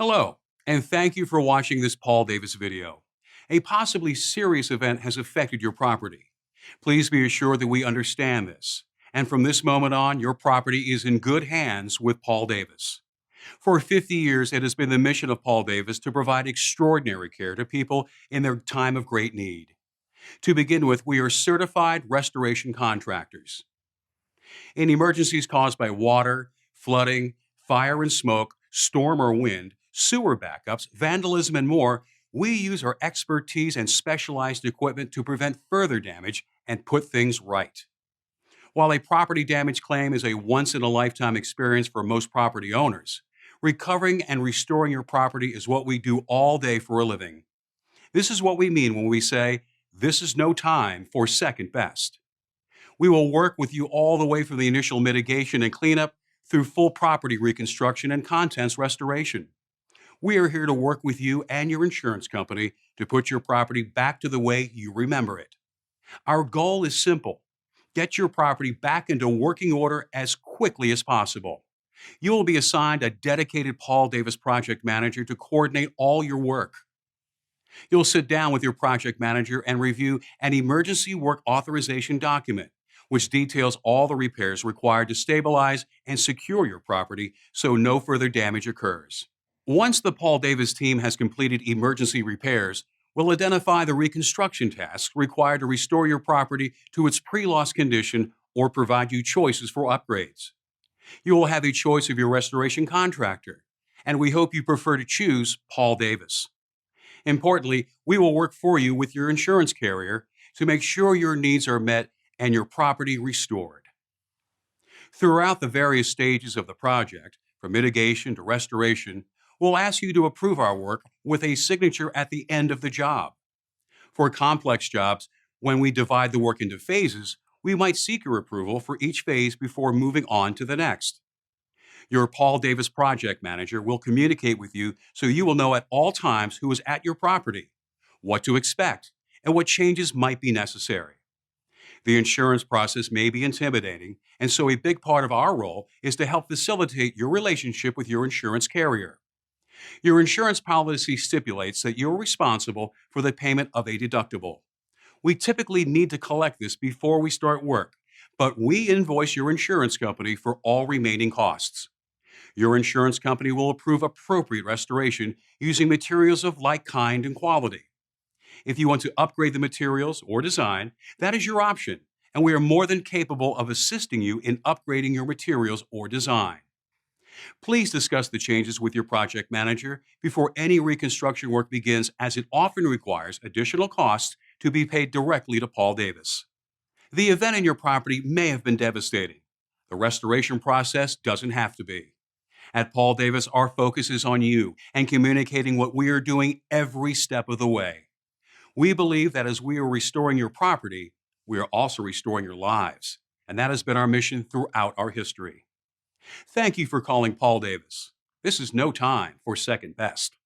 Hello, and thank you for watching this Paul Davis video. A possibly serious event has affected your property. Please be assured that we understand this, and from this moment on, your property is in good hands with Paul Davis. For 50 years, it has been the mission of Paul Davis to provide extraordinary care to people in their time of great need. To begin with, we are certified restoration contractors. In emergencies caused by water, flooding, fire and smoke, storm or wind, sewer backups, vandalism, and more, we use our expertise and specialized equipment to prevent further damage and put things right. While a property damage claim is a once-in-a-lifetime experience for most property owners, recovering and restoring your property is what we do all day for a living. This is what we mean when we say, this is no time for second best. We will work with you all the way from the initial mitigation and cleanup through full property reconstruction and contents restoration. We are here to work with you and your insurance company to put your property back to the way you remember it. Our goal is simple. Get your property back into working order as quickly as possible. You will be assigned a dedicated Paul Davis project manager to coordinate all your work. You'll sit down with your project manager and review an emergency work authorization document, which details all the repairs required to stabilize and secure your property so no further damage occurs. Once the Paul Davis team has completed emergency repairs, we'll identify the reconstruction tasks required to restore your property to its pre-loss condition or provide you choices for upgrades. You will have a choice of your restoration contractor, and we hope you prefer to choose Paul Davis. Importantly, we will work for you with your insurance carrier to make sure your needs are met and your property restored. Throughout the various stages of the project, from mitigation to restoration, we'll ask you to approve our work with a signature at the end of the job. For complex jobs, when we divide the work into phases, we might seek your approval for each phase before moving on to the next. Your Paul Davis project manager will communicate with you so you will know at all times who is at your property, what to expect, and what changes might be necessary. The insurance process may be intimidating, and so a big part of our role is to help facilitate your relationship with your insurance carrier. Your insurance policy stipulates that you're responsible for the payment of a deductible. We typically need to collect this before we start work, but we invoice your insurance company for all remaining costs. Your insurance company will approve appropriate restoration using materials of like kind and quality. If you want to upgrade the materials or design, that is your option, and we are more than capable of assisting you in upgrading your materials or design. Please discuss the changes with your project manager before any reconstruction work begins, as it often requires additional costs to be paid directly to Paul Davis. The event in your property may have been devastating. The restoration process doesn't have to be. At Paul Davis, our focus is on you and communicating what we are doing every step of the way. We believe that as we are restoring your property, we are also restoring your lives, and that has been our mission throughout our history. Thank you for calling Paul Davis. This is no time for second best.